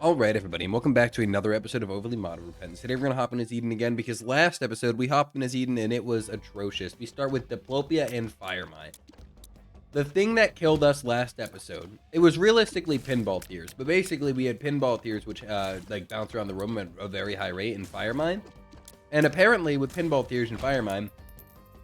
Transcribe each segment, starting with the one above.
Alright everybody, and welcome back to another episode of Overly Modern Repentance. Today we're going to hop in as Eden again, because last episode we hopped in as Eden and it was atrocious. We start with Diplopia and Firemine. The thing that killed us last episode, it was realistically pinball tears, but basically we had pinball tears which like bounce around the room at a very high rate in Firemine. And apparently with pinball tears in Firemine,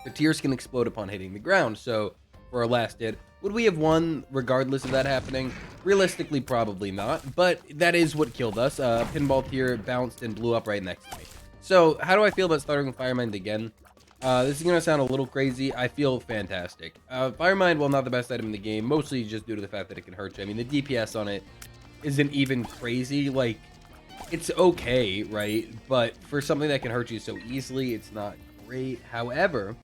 the tears can explode upon hitting the ground, so for our last hit, would we have won regardless of that happening? Realistically, probably not, but that is what killed us. Pinball tier bounced and blew up right next to me. So, how do I feel about starting with Firemind again? This is going to sound a little crazy. I feel fantastic. Firemind, while not the best item in the game, mostly just due to the fact that it can hurt you. I mean, the DPS on it isn't even crazy. Like, it's okay, right? But for something that can hurt you so easily, it's not great. However,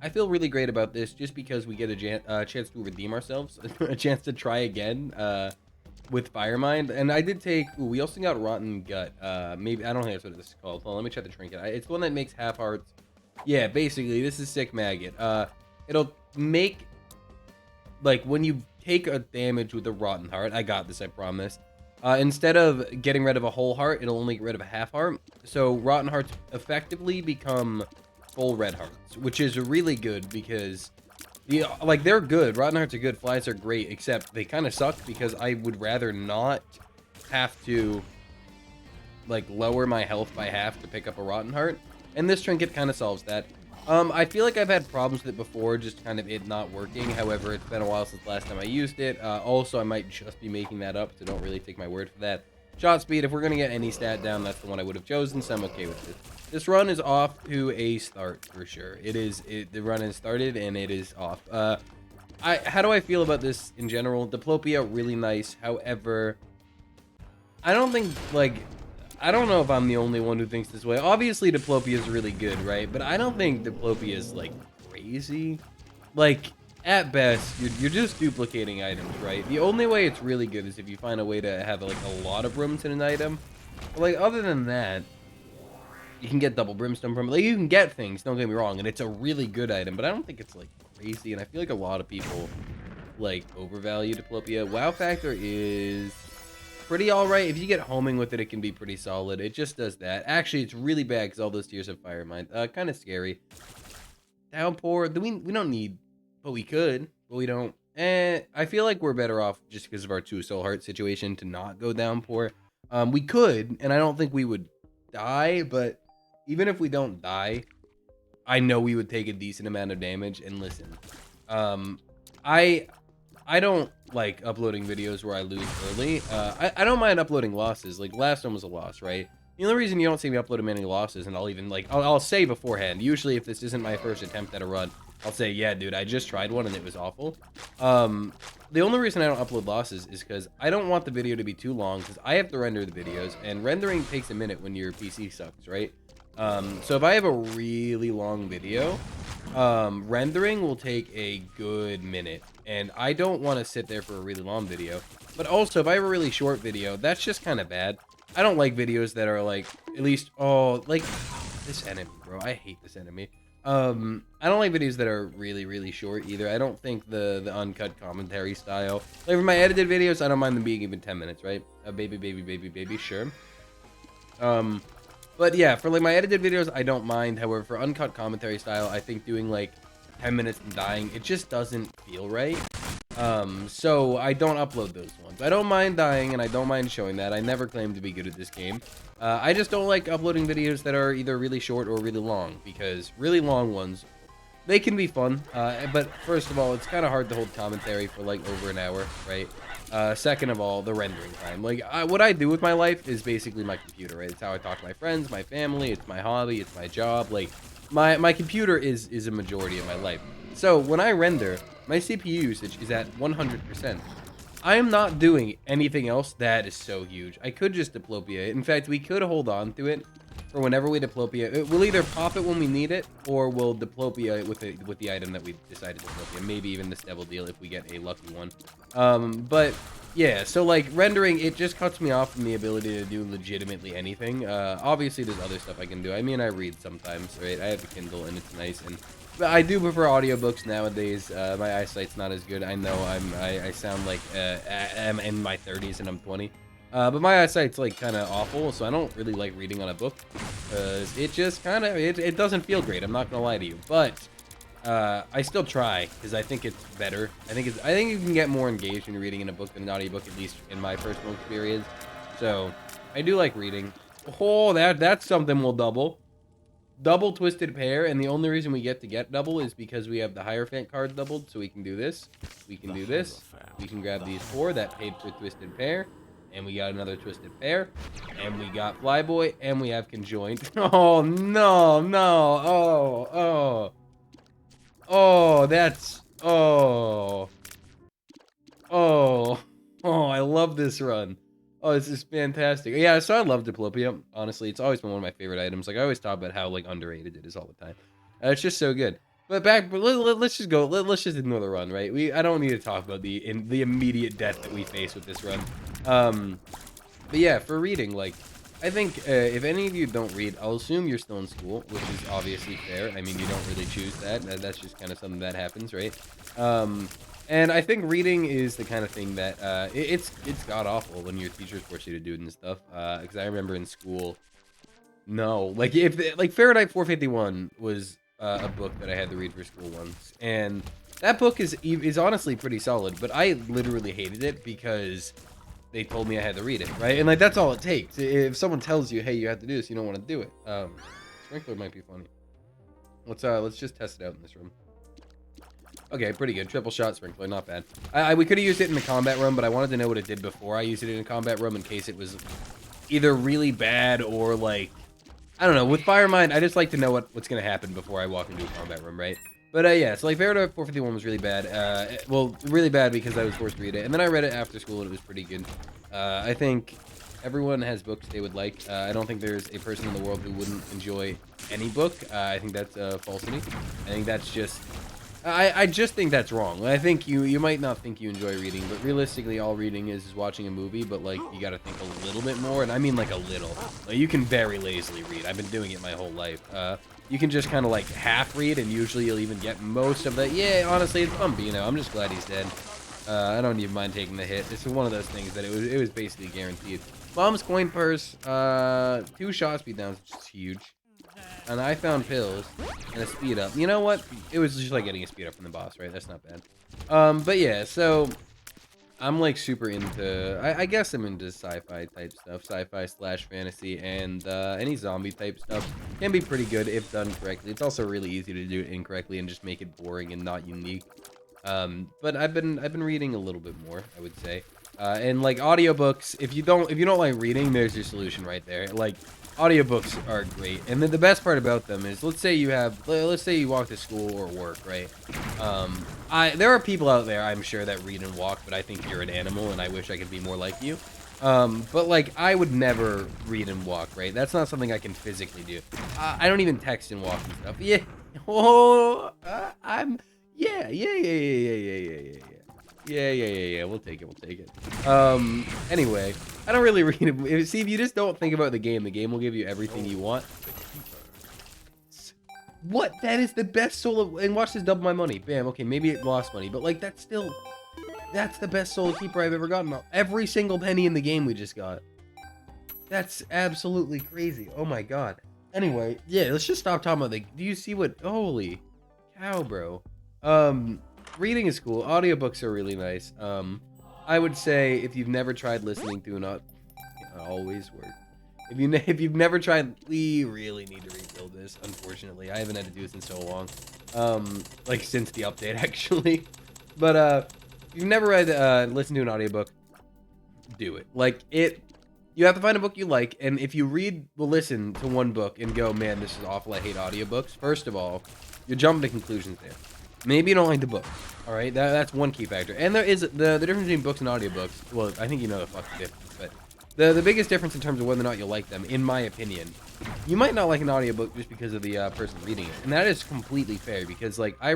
I feel really great about this just because we get a chance to redeem ourselves, a chance to try again with Firemind. And I did take, we also got Rotten Gut. Maybe, I don't think that's what this is called. Hold on, let me check the trinket. It's the one that makes half hearts. Yeah, basically, this is Sick Maggot. It'll make, like, when you take a damage with a Rotten Heart, I got this, I promise. Instead of getting rid of a whole heart, it'll only get rid of a half heart. So Rotten Hearts effectively become full red hearts, which is really good because they're good. Rotten hearts are good, flies are great, except they kind of suck because I would rather not have to like lower my health by half to pick up a rotten heart, and this trinket kind of solves that. I feel like I've had problems with it before, just kind of it not working. However, it's been a while since last time I used it. Also, I might just be making that up, so don't really take my word for that. Shot speed, if we're going to get any stat down, that's the one I would have chosen, so I'm okay with it. This run is off to a start, for sure. The run has started, and it is off. How do I feel about this in general? Diplopia, really nice. However, I don't think, I don't know if I'm the only one who thinks this way. Obviously, Diplopia is really good, right? But I don't think Diplopia is, crazy. At best, you're just duplicating items, right? The only way it's really good is if you find a way to have, a lot of rooms in an item. But, other than that, you can get double brimstone from it. You can get things, don't get me wrong, and it's a really good item, but I don't think it's, crazy, and I feel like a lot of people, overvalue Diplopia. Wow factor is pretty alright. If you get homing with it, it can be pretty solid. It just does that. Actually, it's really bad because all those tiers have Firemind. Kind of scary. Downpour, we don't need, but we could, but we don't. I feel like we're better off just because of our 2 soul heart situation to not go downpour. We could, and I don't think we would die, but even if we don't die, I know we would take a decent amount of damage. And listen, I don't like uploading videos where I lose early. I don't mind uploading losses. Like last one was a loss, right? The only reason you don't see me uploading many losses, and I'll even I'll say beforehand. Usually, if this isn't my first attempt at a run, I'll say, yeah, dude, I just tried one and it was awful. The only reason I don't upload losses is because I don't want the video to be too long, because I have to render the videos, and rendering takes a minute when your PC sucks, right? So if I have a really long video, rendering will take a good minute, and I don't want to sit there for a really long video. But also, if I have a really short video, that's just kind of bad. I don't like videos that are at least, this enemy, bro. I hate this enemy. I don't like videos that are really, really short either. I don't think the uncut commentary style. Like for my edited videos, I don't mind them being even 10 minutes, right? Baby, sure. But yeah, for my edited videos, I don't mind. However, for uncut commentary style, I think doing 10 minutes and dying, it just doesn't feel right. So I don't upload those ones. I don't mind dying, and I don't mind showing that. I never claimed to be good at this game. I just don't like uploading videos that are either really short or really long, because really long ones, they can be fun. But first of all, it's kind of hard to hold commentary for over an hour, right? Second of all, the rendering time. What I do with my life is basically my computer, right? It's how I talk to my friends, my family, it's my hobby, it's my job. My computer is a majority of my life. So when I render, my CPU usage is at 100%. I am not doing anything else that is so huge. I could just diplopia it. In fact, we could hold on to it for whenever we diplopia it. We'll either pop it when we need it, or we'll diplopia it with the item that we decided to diplopia. Maybe even this devil deal if we get a lucky one. But yeah, so rendering, it just cuts me off from the ability to do legitimately anything. Obviously, there's other stuff I can do. I mean, I read sometimes, right? I have a Kindle, and it's nice, but I do prefer audiobooks nowadays. My eyesight's not as good. I know I sound like I'm in my 30s and I'm 20. But my eyesight's like kind of awful, so I don't really like reading on a book because it just kind of it doesn't feel great. I'm not gonna lie to you, but I still try because I think it's better. I think you can get more engaged when you're reading in a book than an audiobook, at least in my personal experience. So I do like reading. Oh, that's something we'll double. Double twisted pair, and the only reason we get double is because we have the Hierophant card doubled, so we can do this. We can do this. We can grab these 4 that paid for twisted pair, and we got another twisted pair, and we got Flyboy, and we have conjoined. Oh no, no, that's oh, I love this run. Oh, this is fantastic. Yeah, so I love Diplopia. Honestly, it's always been one of my favorite items. Like, I always talk about how, like, underrated it is all the time. It's just so good. But let's just go. Let's just ignore the run, right? I don't need to talk about the immediate death that we face with this run. But yeah, for reading, like, I think if any of you don't read, I'll assume you're still in school, which is obviously fair. I mean, you don't really choose that. That's just kind of something that happens, right? And I think reading is the kind of thing that it's god-awful when your teachers force you to do it and stuff. Because I remember in school, no, like Fahrenheit 451 was a book that I had to read for school once, and that book is honestly pretty solid. But I literally hated it because they told me I had to read it, right? And like that's all it takes. If someone tells you, hey, you have to do this, you don't want to do it. Sprinkler might be funny. Let's just test it out in this room. Okay, pretty good. Triple shot sprinkler, not bad. We could have used it in the combat room, but I wanted to know what it did before I used it in a combat room in case it was either really bad or like, I don't know. With Fire Mine, I just like to know what's going to happen before I walk into a combat room, right? But yeah, so like Fahrenheit 451 was really bad. Well, really bad because I was forced to read it. And then I read it after school and it was pretty good. I think everyone has books they would like. I don't think there's a person in the world who wouldn't enjoy any book. I think that's falsity. I think that's just... I just think that's wrong. I think you might not think you enjoy reading, but realistically, all reading is watching a movie, but, like, you gotta think a little bit more, and I mean, like, a little. Like, you can very lazily read. I've been doing it my whole life. You can just kind of, like, half read, and usually you'll even get most of the... Yeah, honestly, it's bumpy, you know. I'm just glad he's dead. I don't even mind taking the hit. This is one of those things that it was basically guaranteed. Mom's coin purse, 2 shot speed downs, which is huge. And I found pills and a speed up. You know what? It was just like getting a speed up from the boss, right? That's not bad. But yeah, so I'm like super into, I guess I'm into sci-fi type stuff, sci-fi / fantasy, and any zombie type stuff can be pretty good if done correctly. It's also really easy to do it incorrectly and just make it boring and not unique. But I've been reading a little bit more, I would say. And like audiobooks, if you don't like reading, there's your solution right there. Like audiobooks are great. And then the best part about them is let's say you walk to school or work, right? There are people out there, I'm sure, that read and walk, but I think you're an animal and I wish I could be more like you. But like I would never read and walk, right? That's not something I can physically do. I don't even text and walk and stuff. Yeah. Oh, Yeah. We'll take it. Anyway, I don't really read it. See, if you just don't think about the game will give you everything you want. What? That is the best soul of... And watch this double my money. Bam, okay, maybe it lost money, but like, that's the best soul keeper I've ever gotten. Every single penny in the game we just got. That's absolutely crazy. Oh my god. Anyway, yeah, let's just stop talking about the... Do you see what... Holy cow, bro. Reading is cool. Audiobooks are really nice. I would say if you've never tried listening to it always work. If you've never tried, we really need to rebuild this. Unfortunately, I haven't had to do this in so long. Like since the update actually. But if you've never listened to an audiobook, do it. Like you have to find a book you like, and if you listen to one book and go, man, this is awful, I hate audiobooks. First of all, you're jumping to conclusions there. Maybe you don't like the book. All right, that's one key factor. And there is the difference between books and audiobooks. Well, I think you know the fucking difference, but the biggest difference in terms of whether or not you'll like them, in my opinion, you might not like an audiobook just because of the person reading it, and that is completely fair. Because like I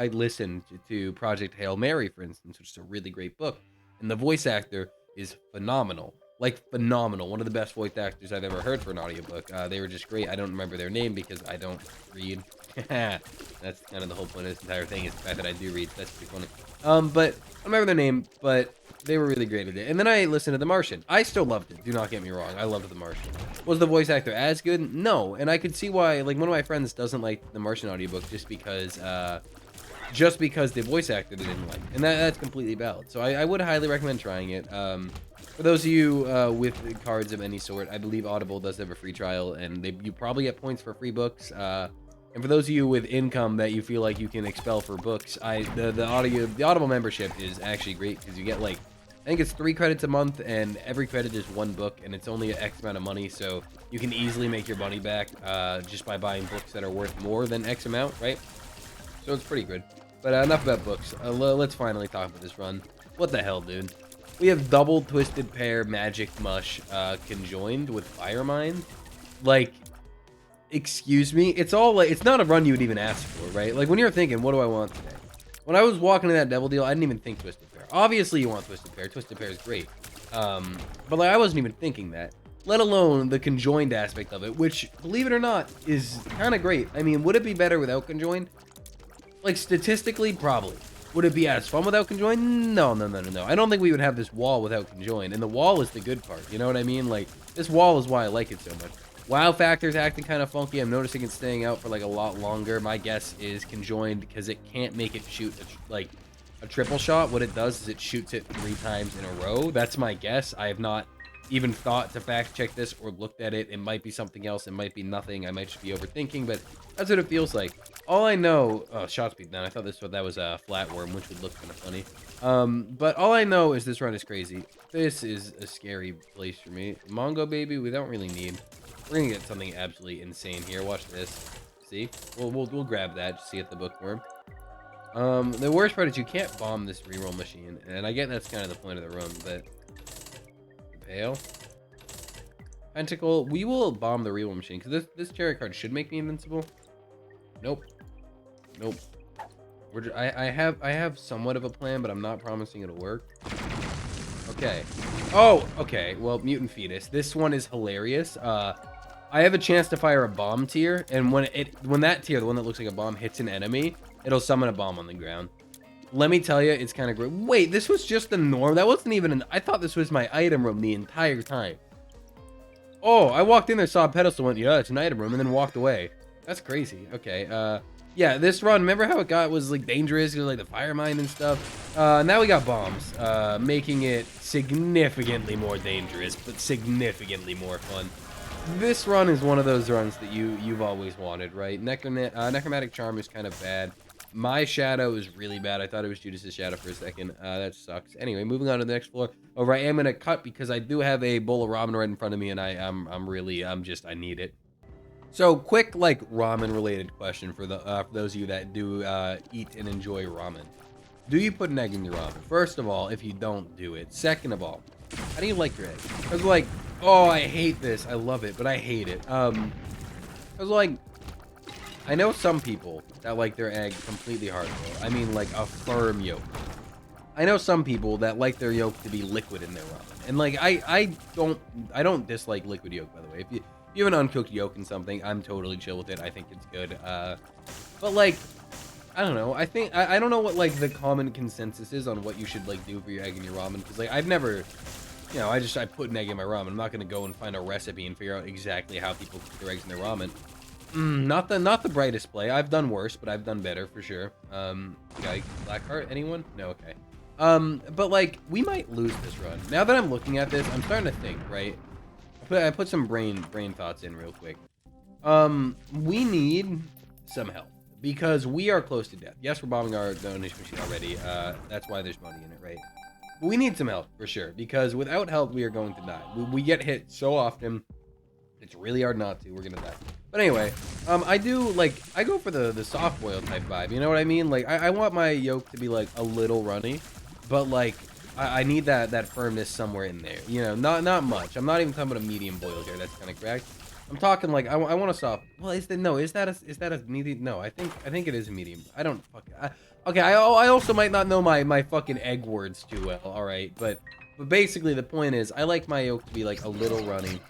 listened to Project Hail Mary, for instance, which is a really great book, and the voice actor is phenomenal. Like phenomenal. One of the best voice actors I've ever heard for an audiobook. They were just great. I don't remember their name because I don't read. That's kind of the whole point of this entire thing, is the fact that I do read. That's pretty funny. But I don't remember their name, but they were really great at it. And then I listened to The Martian. I still loved it. Do not get me wrong. I loved The Martian. Was the voice actor as good? No. And I could see why, like, one of my friends doesn't like The Martian audiobook just because the voice actor they didn't like. And that's completely valid. So I would highly recommend trying it. For those of you with cards of any sort, I believe Audible does have a free trial, and you probably get points for free books. And for those of you with income that you feel like you can expel for books, the Audible membership is actually great, because you get, like, I think it's 3 credits a month, and every credit is 1 book, and it's only an X amount of money, so you can easily make your money back just by buying books that are worth more than X amount, right? So it's pretty good. But enough about books. Let's finally talk about this run. What the hell, dude? We have double Twisted Pair Magic Mush conjoined with Fire Mine. Like, excuse me? It's all like, it's not a run you would even ask for, right? Like, when you're thinking, what do I want today? When I was walking to that Devil Deal, I didn't even think Twisted Pair. Obviously, you want Twisted Pair. Twisted Pair is great. But like, I wasn't even thinking that. Let alone the conjoined aspect of it, which, believe it or not, is kind of great. I mean, would it be better without conjoined? Like, statistically, probably. Would it be as fun without conjoined? No. I don't think we would have this wall without conjoined. And the wall is the good part. You know what I mean? Like, this wall is why I like it so much. Wow factor's acting kind of funky. I'm noticing it's staying out for, like, a lot longer. My guess is conjoined, because it can't make it shoot, a triple shot. What it does is it shoots it 3 times in a row. That's my guess. I have not even thought to fact check this or looked at it. It might be something else. It might be nothing. I might just be overthinking, but that's what it feels like. All I know, oh, shot speed down. I thought that was a flatworm, which would look kind of funny. But all I know is this run is crazy. This is a scary place for me. Mongo baby, we don't really need. We're gonna get something absolutely insane here. Watch this. See? We'll grab that. Just see at the bookworm. The worst part is you can't bomb this reroll machine, and I get that's kind of the point of the run, but Pale. Pentacle, we will bomb the reroll machine, because this chariot card should make me invincible. Nope. I have somewhat of a plan, but I'm not promising it'll work. Okay. Oh, okay. Well, Mutant Fetus. This one is hilarious. I have a chance to fire a bomb tier, and when that tier, the one that looks like a bomb, hits an enemy, it'll summon a bomb on the ground. Let me tell you, it's kind of great. Wait, this was just the norm? That wasn't even I thought this was my item room the entire time. Oh, I walked in there, saw a pedestal, went, yeah, it's an item room, and then walked away. That's crazy. Okay, yeah, this run, remember how it was, like, dangerous, because, like, the fire mine and stuff? Now we got bombs, making it significantly more dangerous, but significantly more fun. This run is one of those runs that you've always wanted, right? Necromantic Charm is kind of bad. My shadow is really bad. I thought it was Judas's shadow for a second. That sucks. Anyway, moving on to the next floor. Over, I am gonna cut because I do have a bowl of ramen right in front of me, and I need it. So, quick, like, ramen-related question for those of you that do eat and enjoy ramen. Do you put an egg in your ramen? First of all, if you don't, do it. Second of all, how do you like your egg? Because, like, oh, I hate this. I love it, but I hate it. Because, like, I know some people that like their egg completely hard-boiled. I mean, like, a firm yolk. I know some people that like their yolk to be liquid in their ramen. And, like, I don't dislike liquid yolk, by the way. If you have an uncooked yolk in something, I'm totally chill with it. I think it's good. But, like, I don't know. I don't know what, like, the common consensus is on what you should, like, do for your egg in your ramen. Because, like, I've never, you know, I put an egg in my ramen. I'm not going to go and find a recipe and figure out exactly how people cook their eggs in their ramen. Not the brightest play. I've done worse, but I've done better for sure. Okay, Blackheart, anyone? No, okay. But, like, we might lose this run. Now that I'm looking at this, I'm starting to think, right? I put some brain thoughts in real quick. We need some help, because we are close to death. Yes, we're bombing our donation machine already. That's why there's money in it, right? But we need some help, for sure, because without help, we are going to die. We get hit so often, it's really hard not to. We're gonna die. But anyway, I go for the soft boil type vibe, you know what I mean? Like, I want my yolk to be, like, a little runny, but, like, I need that firmness somewhere in there, you know, not much. I'm not even talking about a medium boil here. That's kind of correct. I'm talking, like, I want a soft. Well, is that a medium? No, I think it is a medium. I don't okay. I also might not know my fucking egg words too well. All right, but basically the point is I like my yolk to be, like, a little runny.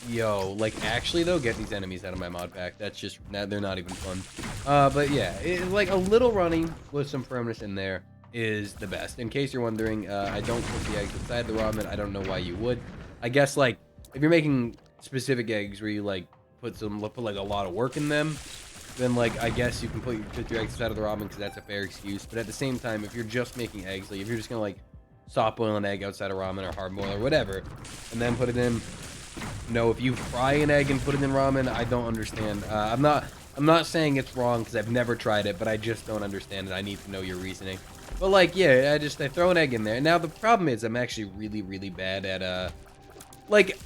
Yo, like, actually, though, get these enemies out of my mod pack. That's just, they're not even fun. But yeah, like, a little running with some firmness in there is the best. In case you're wondering, I don't put the eggs inside the ramen. I don't know why you would. I guess, like, if you're making specific eggs where you, like, put like, a lot of work in them, then, like, I guess you can put your eggs inside of the ramen because that's a fair excuse. But at the same time, if you're just making eggs, like, if you're just gonna, like, soft boil an egg outside of ramen or hard boil or whatever, and then put it in, no, if you fry an egg and put it in ramen, I don't understand. I'm not saying it's wrong because I've never tried it, but I just don't understand it. I need to know your reasoning. But like, yeah, I throw an egg in there. Now the problem is I'm actually really, really bad at like,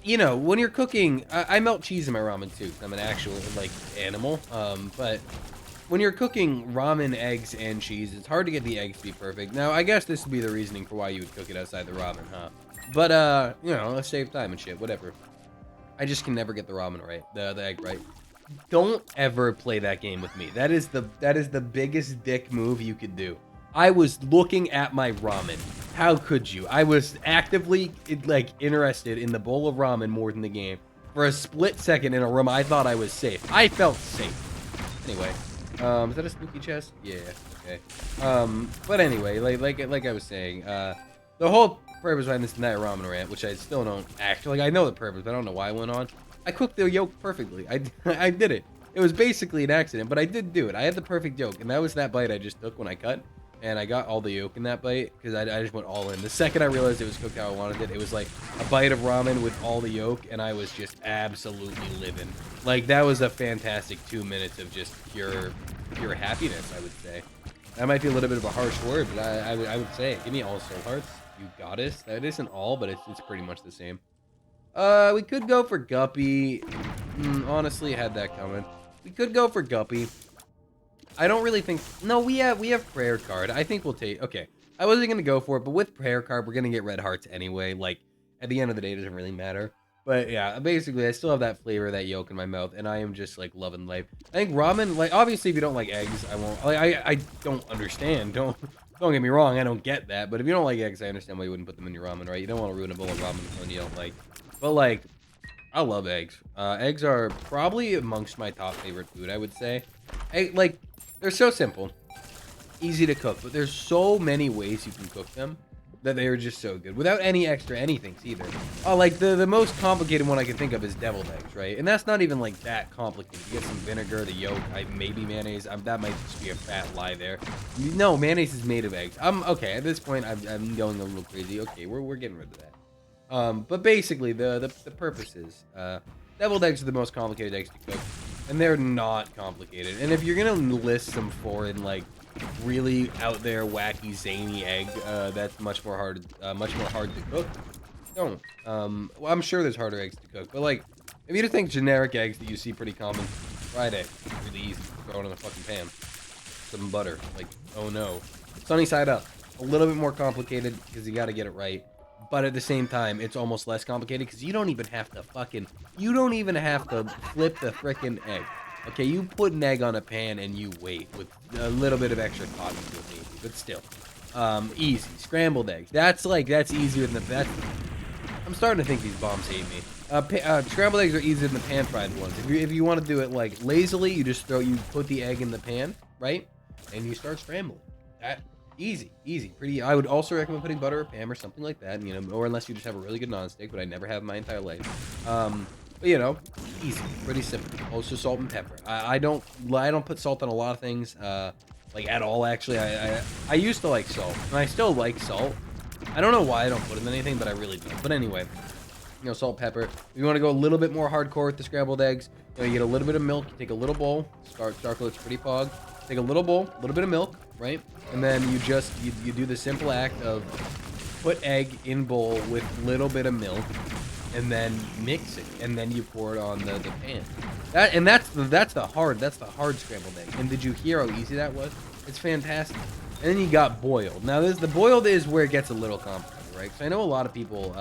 you know, when you're cooking, I melt cheese in my ramen too. I'm an actual like animal. But when you're cooking ramen, eggs, and cheese, it's hard to get the eggs to be perfect. Now I guess this would be the reasoning for why you would cook it outside the ramen, huh? But, you know, let's save time and shit, whatever. I just can never get the ramen right, the egg right. Don't ever play that game with me. That is the biggest dick move you could do. I was looking at my ramen. How could you? I was actively, like, interested in the bowl of ramen more than the game. For a split second in a room, I thought I was safe. I felt safe. Anyway, is that a spooky chest? Yeah, okay. But anyway, like I was saying, the whole purpose behind this night ramen rant, which I still don't actually, like, I know the purpose, but I don't know why I went on. I cooked the yolk perfectly. I did it. It was basically an accident, but I did do it. I had the perfect yolk, and that was that bite I just took when I cut, and I got all the yolk in that bite because I just went all in. The second I realized it was cooked how I wanted it, it was like a bite of ramen with all the yolk, and I was just absolutely living. Like, that was a fantastic 2 minutes of just pure happiness, I would say. That might be a little bit of a harsh word, but I would say it. Give me all soul hearts, you goddess. That isn't all, but it's pretty much the same. We could go for Guppy. Honestly, had that coming. We could go for Guppy. I don't really think... No, we have Prayer Card. I think we'll take... Okay, I wasn't going to go for it, but with Prayer Card, we're going to get red hearts anyway. Like, at the end of the day, it doesn't really matter. But yeah, basically, I still have that flavor of that yolk in my mouth, and I am just, like, loving life. I think ramen, like, obviously, if you don't like eggs, I won't... Like, I don't understand. Don't get me wrong, I don't get that. But if you don't like eggs, I understand why you wouldn't put them in your ramen, right? You don't want to ruin a bowl of ramen with one you don't like. But, like, I love eggs. Eggs are probably amongst my top favorite food, I would say. Like, they're so simple. Easy to cook, but there's so many ways you can cook them that they are just so good. Without any extra anythings, either. Oh, like, the most complicated one I can think of is deviled eggs, right? And that's not even, like, that complicated. You get some vinegar, the yolk, maybe mayonnaise. That might just be a fat lie there. No, mayonnaise is made of eggs. Okay, at this point, I'm going a little crazy. Okay, we're getting rid of that. But basically, the purpose is, deviled eggs are the most complicated eggs to cook, and they're not complicated. And if you're gonna list some foreign, like, really out there, wacky, zany egg, that's much more hard to cook, don't. Well, I'm sure there's harder eggs to cook, but, like, if you just think generic eggs that you see pretty common, fried egg, really easy, throw it in a fucking pan, some butter, like, oh no, sunny side up, a little bit more complicated because you got to get it right. But at the same time, it's almost less complicated because you don't even have to flip the frickin' egg. Okay, you put an egg on a pan and you wait with a little bit of extra thought into it, maybe, but still. Easy. Scrambled eggs. That's easier than the... I'm starting to think these bombs hate me. Scrambled eggs are easier than the pan-fried ones. If you want to do it, like, lazily, you put the egg in the pan, right? And you start scrambling. Easy, pretty. I would also recommend putting butter or Pam or something like that, you know, or unless you just have a really good nonstick, but I never have in my entire life. But you know, easy, pretty simple. Also salt and pepper. I don't put salt on a lot of things, like at all. Actually, I used to like salt, and I still like salt. I don't know why I don't put it in anything, but I really do. But anyway, you know, salt, pepper. If you want to go a little bit more hardcore with the scrambled eggs, you know, you get a little bit of milk. You take a little bowl. Starklet's pretty fog. Take a little bowl, a little bit of milk, right? And then you do the simple act of put egg in bowl with little bit of milk, and then mix it, and then you pour it on the pan. That's the hard scrambled egg. And did you hear how easy that was? It's fantastic. And then you got boiled. Now the boiled is where it gets a little complicated, right? Because I know a lot of people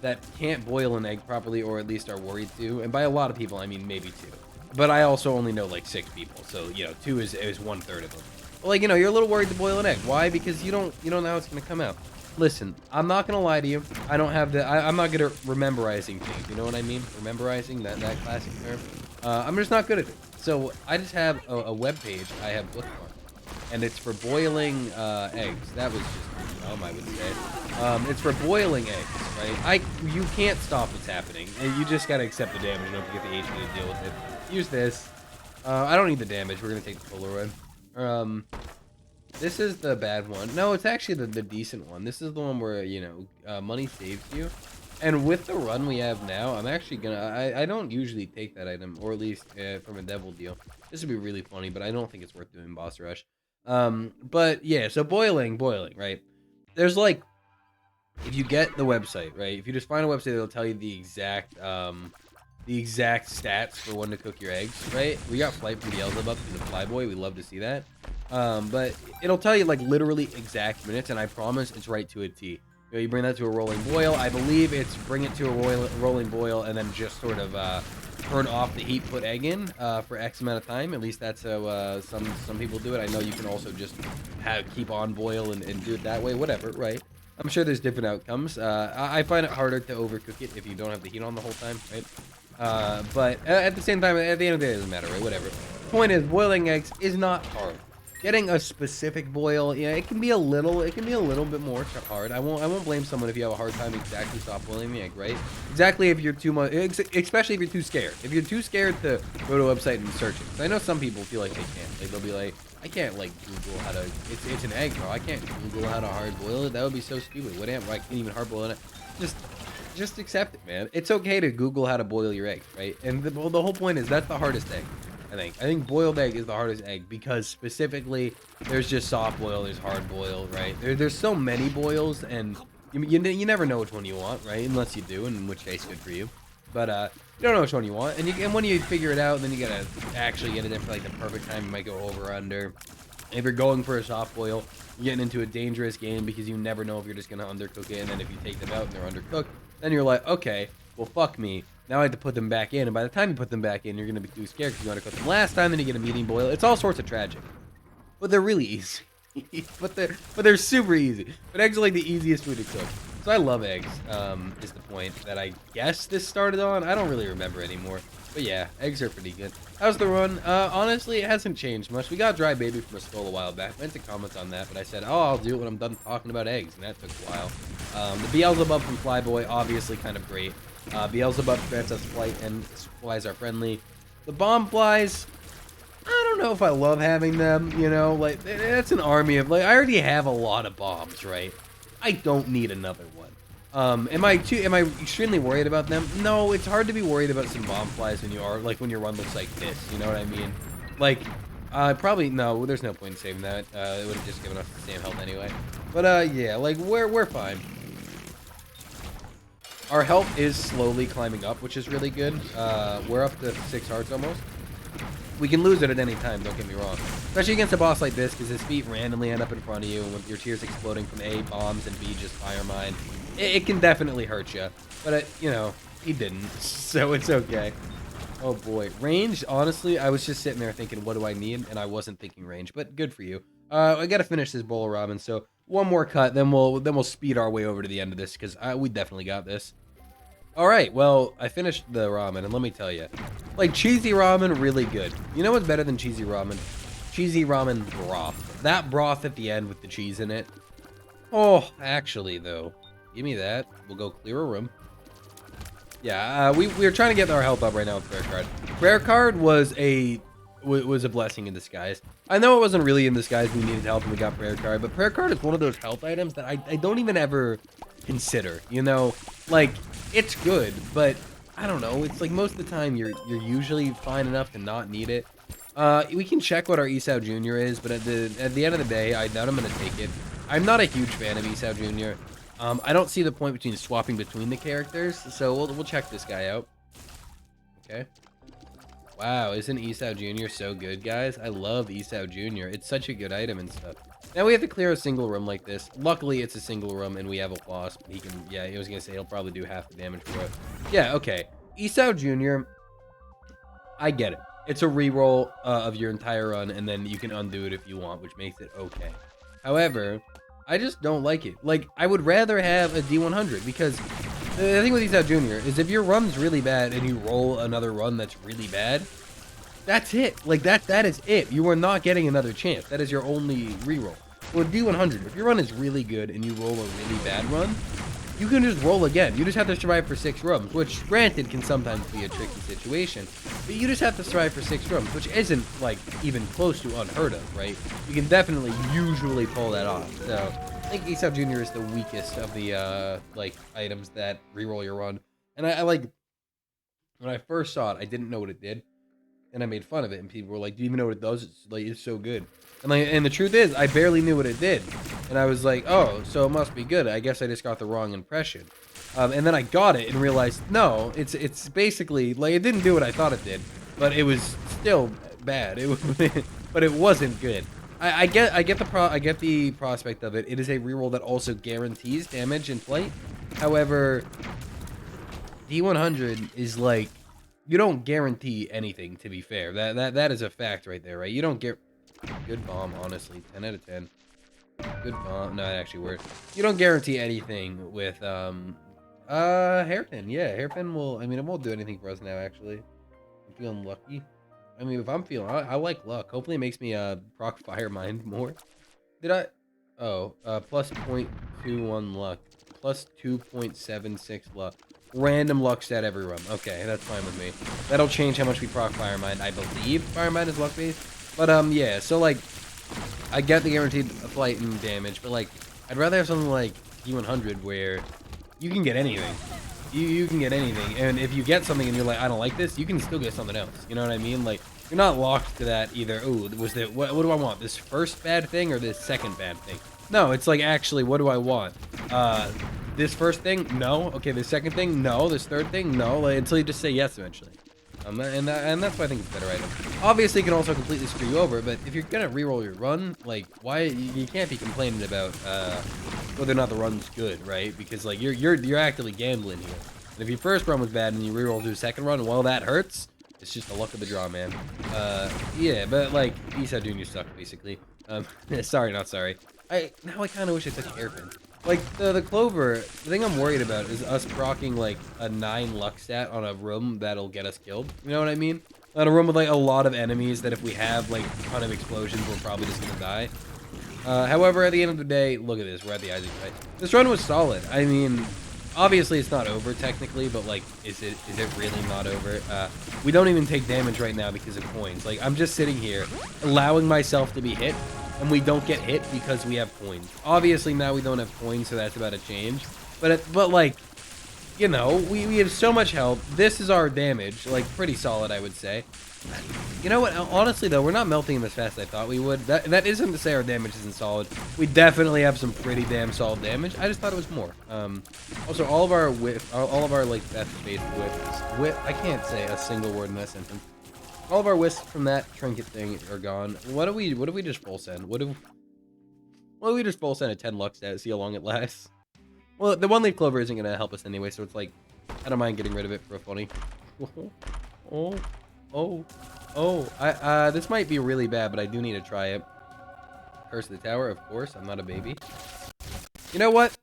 that can't boil an egg properly, or at least are worried to. And by a lot of people, I mean maybe 2. But I also only know like 6 people, so you know 2 is 1/3 of them. But, like, you know, you're a little worried to boil an egg. Why? Because you don't know how it's gonna come out. Listen, I'm not gonna lie to you. I don't have the. I'm not good at memorizing things. You know what I mean? Memorizing that classic term. I'm just not good at it. So I just have a web page I have bookmarked, and it's for boiling eggs. That was just dumb, I would say. It's for boiling eggs, right? You can't stop what's happening, and you just gotta accept the damage. You don't have to get the HP to deal with it. Use this. I don't need the damage. We're gonna take the Polaroid. This is the bad one. No, it's actually the decent one. This is the one where, you know, money saves you. And with the run we have now, I'm actually gonna... I don't usually take that item, or at least from a devil deal. This would be really funny, but I don't think it's worth doing boss rush. But yeah, so boiling, right? There's like... If you get the website, right? If you just find a website that'll tell you the exact stats for when to cook your eggs, right? We got Flight from Beelzebub through the Flyboy. We love to see that. But it'll tell you like literally exact minutes, and I promise it's right to a T. You know, you bring that to a rolling boil. I believe it's bring it to a rolling boil and then just sort of turn off the heat, put egg in for X amount of time. At least that's how some people do it. I know you can also just keep on boil and do it that way. Whatever, right? I'm sure there's different outcomes. I find it harder to overcook it if you don't have the heat on the whole time, right? But at the same time, at the end of the day, it doesn't matter, right? Whatever. The point is, boiling eggs is not hard. Getting a specific boil, yeah, it can be a little bit more hard. I won't blame someone if you have a hard time exactly stop boiling the egg, right? Exactly if you're too much, especially if you're too scared. If you're too scared to go to a website and search it. I know some people feel like they can't. Like, they'll be like, I can't like Google how to. It's an egg, bro. I can't Google how to hard boil it. That would be so stupid. What am I? Can't even hard boil it. Just accept it, man. It's okay to Google how to boil your egg, right? And the whole point is that's the hardest egg. I think boiled egg is the hardest egg because specifically there's just soft boil, there's hard boil, right? There's so many boils, and you never know which one you want, right? Unless you do, in which case good for you. But you don't know which one you want, and when you figure it out, then you gotta actually get it in for like the perfect time. You might go over or under. If you're going for a soft boil, you're getting into a dangerous game because you never know if you're just gonna undercook it, and then if you take them out and they're undercooked, then you're like, okay, well fuck me. Now I have to put them back in, and by the time you put them back in, you're going to be too scared because you want to cook them last time, then you get a medium boil. It's all sorts of tragic. But they're really easy. but they're super easy. But eggs are like the easiest food to cook. So I love eggs, is the point that I guess this started on. I don't really remember anymore. But yeah, eggs are pretty good. How's the run? Honestly, it hasn't changed much. We got Dry Baby from a skull a while back. I meant to comment on that, but I said, oh, I'll do it when I'm done talking about eggs, and that took a while. The Beelzebub from Flyboy, obviously kind of great. Beelzebub grants us flight, and flies are friendly. The bomb flies, I don't know if I love having them, you know, like, that's an army of, like, I already have a lot of bombs, right? I don't need another one. Am I extremely worried about them? No, it's hard to be worried about some bomb flies when your run looks like this, you know what I mean? Like, probably, no, there's no point in saving that. It would have just given us the same health anyway. But, yeah, like, we're fine. Our health is slowly climbing up, which is really good. We're up to 6 hearts almost. We can lose it at any time, don't get me wrong. Especially against a boss like this, because his feet randomly end up in front of you, and with your tears exploding from A, bombs, and B, just fire mine. It can definitely hurt you. But, you know, he didn't, so it's okay. Oh boy. Range, honestly, I was just sitting there thinking, what do I need? And I wasn't thinking range, but good for you. I gotta finish this bowl of ramen, so one more cut, then we'll speed our way over to the end of this, because we definitely got this. All right, well, I finished the ramen, and let me tell you, like, cheesy ramen, really good. You know what's better than cheesy ramen? Cheesy ramen broth. That broth at the end with the cheese in it. Oh, actually, though, give me that. We'll go clear a room. Yeah, we're trying to get our health up right now with prayer card. Prayer card was a blessing in disguise. I know it wasn't really in disguise. We needed help and we got prayer card, but prayer card is one of those health items that I don't even ever consider, you know? Like, it's good, but I don't know. It's like most of the time you're usually fine enough to not need it. We can check what our Esau Jr. is, but at the end of the day, I doubt I'm going to take it. I'm not a huge fan of Esau Jr. I don't see the point between swapping between the characters, so we'll check this guy out. Okay. Wow, isn't Esau Jr. so good, guys? I love Esau Jr. It's such a good item and stuff. Now we have to clear a single room like this. Luckily, it's a single room, and we have a boss. He can, yeah, I was gonna say he'll probably do half the damage for it. Yeah, okay. Esau Jr., I get it. It's a reroll of your entire run, and then you can undo it if you want, which makes it okay. However, I just don't like it. Like, I would rather have a D100 because the thing with Eastside Jr. is if your run's really bad and you roll another run that's really bad, that's it. Like, that is it. You are not getting another chance. That is your only reroll. With D100, if your run is really good and you roll a really bad run, you can just roll again. You just have to survive for 6 runs, which, granted, can sometimes be a tricky situation. But you just have to survive for 6 runs, which isn't, like, even close to unheard of, right? You can definitely usually pull that off. So, I think Aesop Jr. is the weakest of the, like, items that reroll your run. And I like, when I first saw it, I didn't know what it did. And I made fun of it, and people were like, "Do you even know what it does? It's like, it's so good." And the truth is, I barely knew what it did, and I was like, "Oh, so it must be good. I guess I just got the wrong impression." And then I got it and realized, no, it's basically like it didn't do what I thought it did, but it was still bad. It was, but it wasn't good. I get the prospect of it. It is a reroll that also guarantees damage in flight. However, D100 is like, you don't guarantee anything, to be fair. That is a fact right there, right? You don't get good bomb, honestly. 10 out of 10. Good bomb. No, it actually worked. You don't guarantee anything with hairpin. Yeah, hairpin will, I mean, it won't do anything for us now, actually. I'm feeling lucky. I mean, if I'm feeling, I like luck. Hopefully it makes me proc fire mind more. Did I? Oh, plus 0.21 luck. Plus 2.76 luck. Random luck stat every run. Okay, that's fine with me. That'll change how much we proc Fire Mind. I believe Fire Mind is luck based. But yeah, so like, I get the guaranteed flight and damage, but like, I'd rather have something like D100 where you can get anything. You can get anything, and if you get something and you're like, I don't like this, you can still get something else. You know what I mean? Like, you're not locked to that either. Oh, was that what do I want? This first bad thing or this second bad thing? No, it's like, actually, what do I want? This first thing, no. Okay, the second thing, no. This third thing, no. Like, until you just say yes eventually. And that's why I think it's a better item. Obviously, it can also completely screw you over, but if you're gonna reroll your run, like, why you can't be complaining about whether or not the run's good, right? Because like you're actively gambling here. And if your first run was bad and you reroll to a second run, well, that hurts. It's just the luck of the draw, man. Yeah, but like Eastside Jr. sucked basically. Sorry, not sorry. Now I kind of wish I took hairpin. Like, the Clover, the thing I'm worried about is us proccing, like, a 9 luck stat on a room that'll get us killed. You know what I mean? On a room with, like, a lot of enemies that if we have, like, a ton of explosions, we're probably just gonna die. However, at the end of the day, look at this. We're at the Isaac fight. This run was solid. I mean, obviously it's not over, technically, but, like, is it really not over? We don't even take damage right now because of coins. Like, I'm just sitting here, allowing myself to be hit, and we don't get hit because we have coins. Obviously, now we don't have coins, so that's about to change. But like, you know, we have so much health. This is our damage, like, pretty solid, I would say. You know what? Honestly, though, we're not melting them as fast as I thought we would. That isn't to say our damage isn't solid. We definitely have some pretty damn solid damage. I just thought it was more. Also, all of our like death-based whiffs. I can't say a single word in that sentence. All of our wisps from that trinket thing are gone. What do we just full send? What do we just full send a 10 luck stat, see how long it lasts? Well, the one leaf clover isn't gonna help us anyway, so it's like, I don't mind getting rid of it for a funny. This might be really bad, but I do need to try it. Curse of the Tower, of course. I'm not a baby. You know what?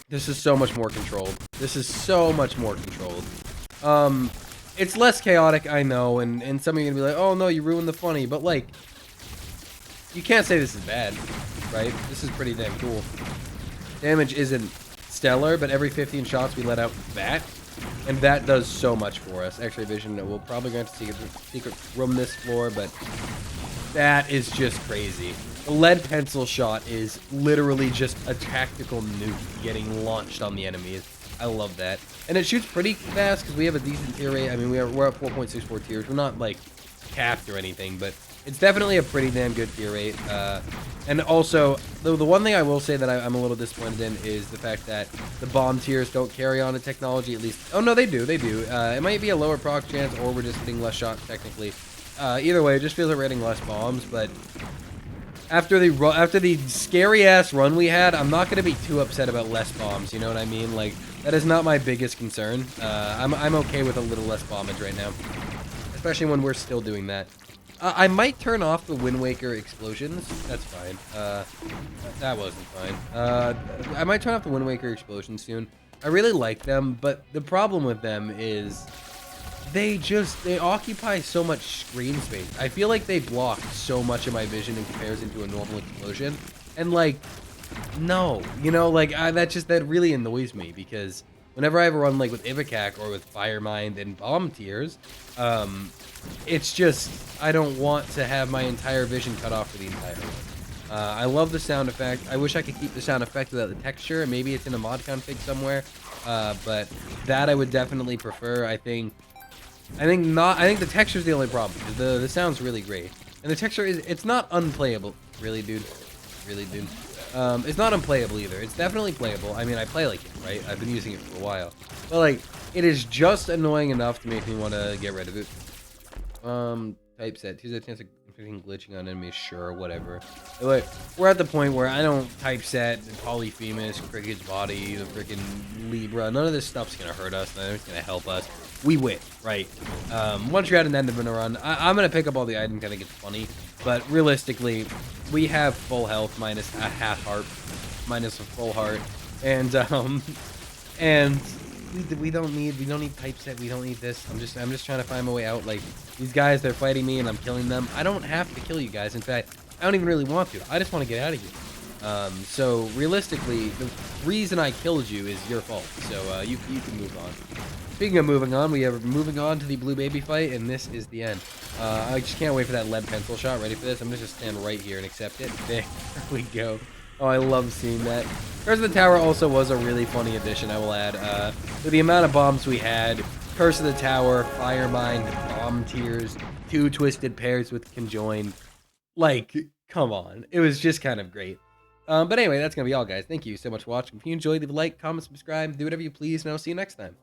This is so much more controlled. This is so much more controlled. It's less chaotic, I know, and some of you are gonna be like, oh no, you ruined the funny, but like, you can't say this is bad, right? This is pretty damn cool. Damage isn't stellar, but every 15 shots we let out that, and that does so much for us. X-ray vision, we'll probably go into secret room this floor, but that is just crazy. The lead pencil shot is literally just a tactical nuke getting launched on the enemies. I love that. And it shoots pretty fast because we have a decent tier rate. I mean, we're at 4.64 tiers. We're not, like, capped or anything, but it's definitely a pretty damn good tier rate. And also, the one thing I will say that I'm a little disappointed in is the fact that the bomb tiers don't carry on a technology, at least. Oh, no, they do. They do. It might be a lower proc chance, or we're just hitting less shots, technically. Either way, it just feels like we're hitting less bombs, but after the scary-ass run we had, I'm not going to be too upset about less bombs, you know what I mean? Like, that is not my biggest concern. I'm okay with a little less bombage right now, especially when we're still doing that. I might turn off the Wind Waker explosions. That's fine. That wasn't fine. I might turn off the Wind Waker explosions soon. I really like them, but the problem with them is they occupy so much screen space. I feel like they block so much of my vision in comparison to a normal explosion. And like, no, you know, like that really annoys me because whenever I ever run like with Ivikak or with Firemind and Bomb Tears, it's just I don't want to have my entire vision cut off for the entire run. I love the sound effect. I wish I could keep the sound effect without the texture. Maybe it's in a mod config somewhere, but that I would definitely prefer. I think the texture's the only problem. The sound's really great, and the texture it's not unplayable. Really, dude. Really, dude. It's not unplayable either. It's definitely playable. I mean, I play like it, right? I've been using it for a while. But, like, it is just annoying enough to make me want to get rid of it. Typeset. Here's a chance of glitching on enemies. Sure, whatever. But, like, we're at the point where I don't typeset Polyphemus, Cricket's Body, the freaking Libra. None of this stuff's gonna hurt us. None of it's gonna help us. We win, right? Once you're at an end of a run, I'm gonna pick up all the items, kind of gets funny. But realistically, we have full health minus a half heart, minus a full heart, and we don't need typeset. We don't need this. I'm just trying to find my way out. Like these guys, they're fighting me and I'm killing them. I don't have to kill you guys. In fact, I don't even really want to. I just want to get out of here. So realistically, the reason I killed you is your fault. So you can move on. Speaking of moving on, we are moving on to the blue baby fight, and this is the end. I just can't wait for that lead pencil shot. Ready for this? I'm just gonna stand right here and accept it. There we go. Oh, I love seeing that. Curse of the Tower also was a really funny addition, I will add. With the amount of bombs we had, Curse of the Tower, Firemind, Bomb Tears, 2 twisted pairs with Conjoined. Like, come on. It was just kind of great. But anyway, that's gonna be all, guys. Thank you so much for watching. If you enjoyed, leave a like, comment, subscribe, do whatever you please, and I'll see you next time.